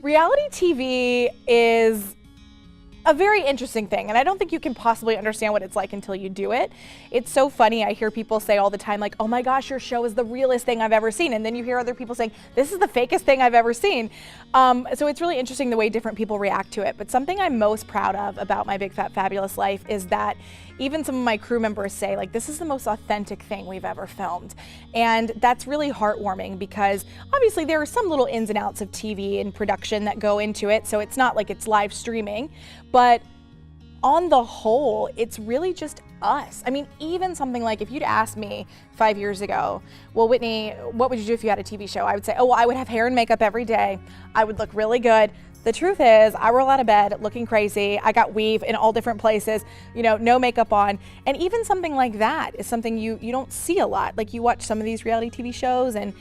Reality TV is a very interesting thing, and I don't think you can possibly understand what it's like until you do it. It's so funny. I hear people say all the time, like, oh my gosh, your show is the realest thing I've ever seen. And then you hear other people saying, this is the fakest thing I've ever seen. So it's really interesting the way different people react to it. But something I'm most proud of about My Big Fat Fabulous Life is that even some of my crew members say, like, this is the most authentic thing we've ever filmed. And that's really heartwarming because obviously there are some little ins and outs of TV and production that go into it. So it's not like it's live streaming, but on the whole, it's really just us. I mean, even something like if you'd asked me 5 years ago, well, Whitney, what would you do if you had a TV show? I would say, oh, well, I would have hair and makeup every day. I would look really good. The truth is, I roll out of bed looking crazy. I got weave in all different places, you know, no makeup on. And even something like that is something you don't see a lot. Like you watch some of these reality TV shows and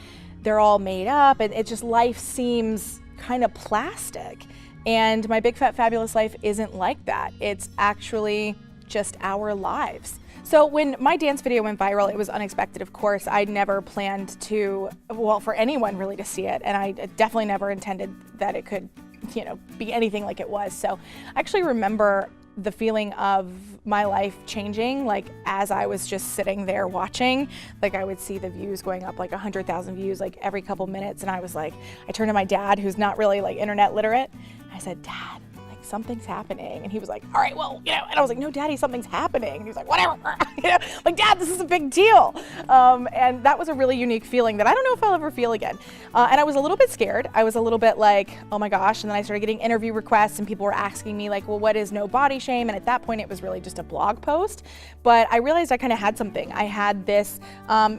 they're all made up and it just, life seems kind of plastic. And My Big Fat Fabulous Life isn't like that. It's actually just our lives. So when my dance video went viral, it was unexpected, of course. I never planned to, well, for anyone really to see it. And I definitely never intended that it could, you know, be anything like it was. So I actually remember the feeling of my life changing, like as I was just sitting there watching, like I would see the views going up like 100,000 views like every couple minutes. And I was like, I turned to my dad, who's not really like internet literate. I said, Dad, like something's happening. And he was like, all right, well, you know, and I was like, no, Daddy, something's happening. And he was like, whatever, you know, like, Dad, this is a big deal. And that was a really unique feeling that I don't know if I'll ever feel again. And I was a little bit scared. I was a little bit like, oh my gosh. And then I started getting interview requests and people were asking me like, well, what is no body shame? And at that point it was really just a blog post. But I realized I kind of had something. I had this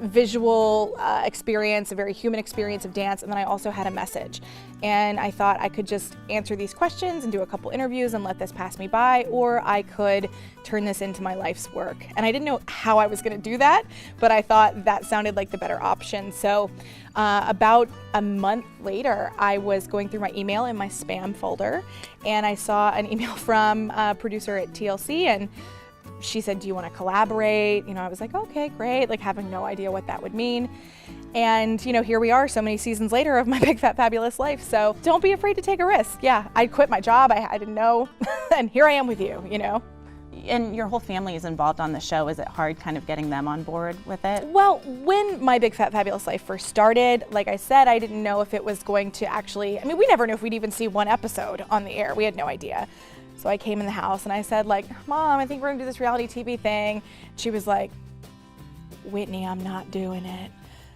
visual experience, a very human experience of dance. And then I also had a message. And I thought I could just answer these questions and do a couple interviews and let this pass me by, or I could turn this into my life's work. And I didn't know how I was gonna do that, but I thought that sounded like the better option. So about a month later, I was going through my email in my spam folder, and I saw an email from a producer at TLC, and she said, do you want to collaborate? You know, I was like, okay, great, like having no idea what that would mean. And, you know, here we are so many seasons later of My Big Fat Fabulous Life. So don't be afraid to take a risk. Yeah, I quit my job. I didn't know. And here I am with you, you know. And your whole family is involved on the show. Is it hard kind of getting them on board with it? Well, when My Big Fat Fabulous Life first started, like I said, I didn't know if it was going to actually, I mean, we never knew if we'd even see one episode on the air. We had no idea. So I came in the house and I said, like, Mom, I think we're gonna do this reality TV thing. She was like, Whitney, I'm not doing it.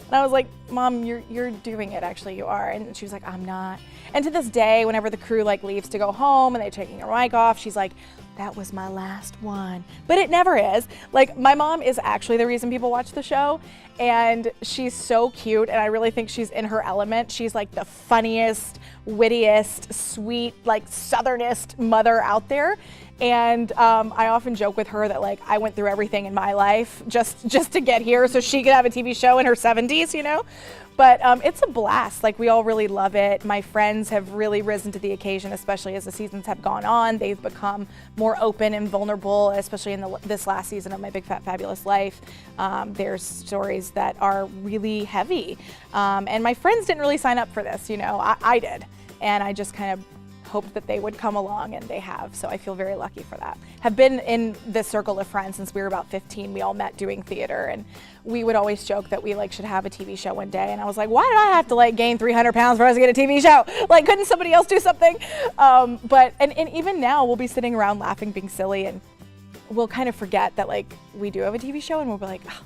And I was like, Mom, you're doing it, actually, you are. And she was like, I'm not. And to this day, whenever the crew like leaves to go home and they're taking their mic off, she's like, that was my last one. But it never is. Like, my mom is actually the reason people watch the show, and she's so cute, and I really think she's in her element. She's like the funniest, wittiest, sweet, like southernest mother out there. And I often joke with her that like I went through everything in my life just to get here so she could have a TV show in her 70s, you know? But it's a blast. Like, we all really love it. My friends have really risen to the occasion, especially as the seasons have gone on. They've become more open and vulnerable, especially in this last season of My Big Fat Fabulous Life. There's stories that are really heavy. And my friends didn't really sign up for this, you know, I did. And I just kind of hoped that they would come along, and they have. So I feel very lucky for that. Have been in this circle of friends since we were about 15. We all met doing theater, and we would always joke that we like should have a TV show one day. And I was like, why did I have to like gain 300 pounds for us to get a TV show? Like, couldn't somebody else do something? But even now we'll be sitting around laughing, being silly, and we'll kind of forget that like we do have a TV show, and we'll be like, oh,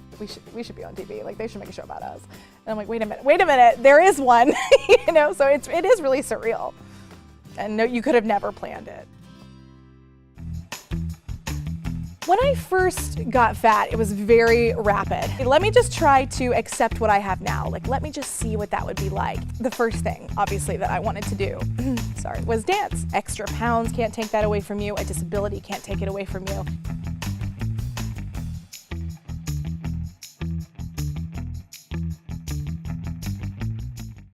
we should be on TV. Like, they should make a show about us. And I'm like, wait a minute, there is one. You know, so it is really surreal. And no, you could have never planned it. When I first got fat, it was very rapid. Let me just try to accept what I have now. Like, let me just see what that would be like. The first thing, obviously, that I wanted to do, was dance. Extra pounds can't take that away from you. A disability can't take it away from you.